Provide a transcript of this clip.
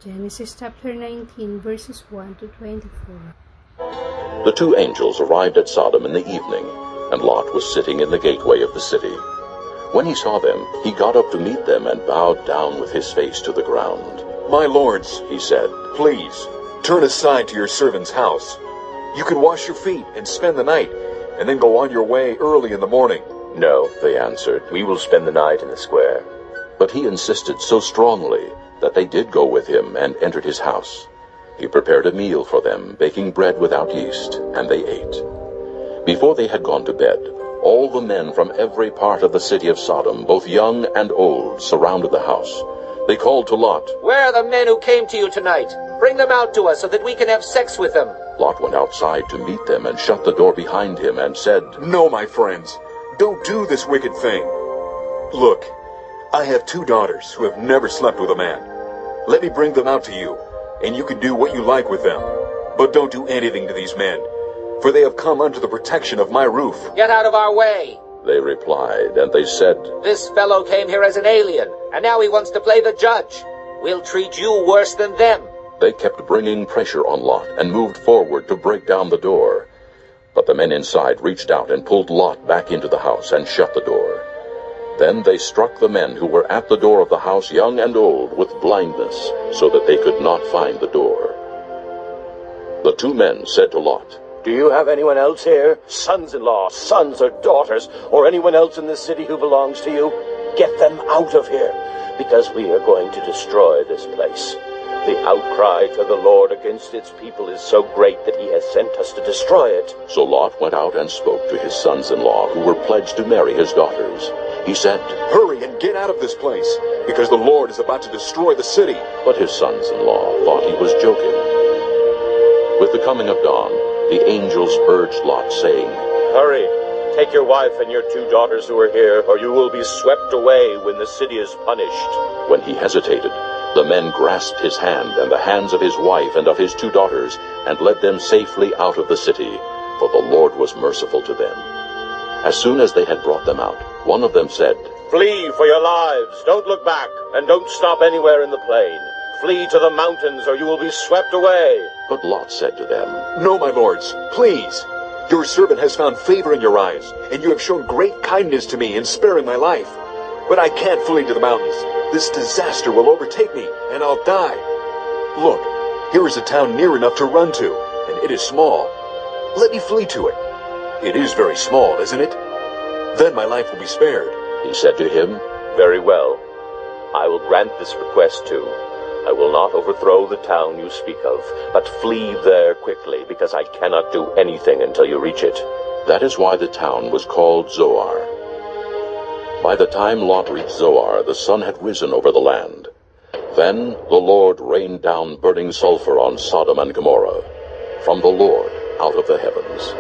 Genesis chapter 19, verses 1 to 24. The two angels arrived at Sodom in the evening, and Lot was sitting in the gateway of the city. When he saw them, he got up to meet them and bowed down with his face to the ground. "My lords," he said, "please, turn aside to your servant's house. You can wash your feet and spend the night, and then go on your way early in the morning." "No," they answered, "we will spend the night in the square." But he insisted so strongly that they did go with him and entered his house. He prepared a meal for them, baking bread without yeast, and they ate. Before they had gone to bed, all the men from every part of the city of Sodom, both young and old, surrounded the house. They called to Lot. "Where are the men who came to you tonight? Bring them out to us so that we can have sex with them." Lot went outside to meet them and shut the door behind him and said, "No, my friends, don't do this wicked thing. Look, I have 2 daughters who have never slept with a man. Let me bring them out to you, and you can do what you like with them. But don't do anything to these men, for they have come under the protection of my roof." "Get out of our way," they replied, and they said, "This fellow came here as an alien, and now he wants to play the judge. We'll treat you worse than them." They kept bringing pressure on Lot and moved forward to break down the door. But the men inside reached out and pulled Lot back into the house and shut the door. Then they struck the men who were at the door of the house, young and old, with blindness, so that they could not find the door. The 2 men said to Lot, "Do you have anyone else here, sons-in-law, sons or daughters, or anyone else in this city who belongs to you? Get them out of here, because we are going to destroy this place. The outcry to the Lord against its people is so great that he has sent us to destroy it." So Lot went out and spoke to his sons-in-law, who were pledged to marry his daughters. He said, "Hurry and get out of this place, because the Lord is about to destroy the city." But his sons-in-law thought he was joking. With the coming of dawn, the angels urged Lot, saying, "Hurry, take your wife and your 2 daughters who are here, or you will be swept away when the city is punished." When he hesitated, the men grasped his hand and the hands of his wife and of his 2 daughters, and led them safely out of the city, for the Lord was merciful to them. As soon as they had brought them out, one of them said, "Flee for your lives, don't look back, and don't stop anywhere in the plain. Flee to the mountains, or you will be swept away." But Lot said to them, "No, my lords, please. Your servant has found favor in your eyes, and you have shown great kindness to me in sparing my life. But I can't flee to the mountains. This disaster will overtake me, and I'll die. Look, here is a town near enough to run to, and it is small. Let me flee to it. It is very small, isn't it? Then my life will be spared." He said to him, "Very well. I will grant this request too. I will not overthrow the town you speak of, but flee there quickly, because I cannot do anything until you reach it." That is why the town was called Zoar. By the time Lot reached Zoar, the sun had risen over the land. Then the Lord rained down burning sulfur on Sodom and Gomorrah, from the Lord out of the heavens.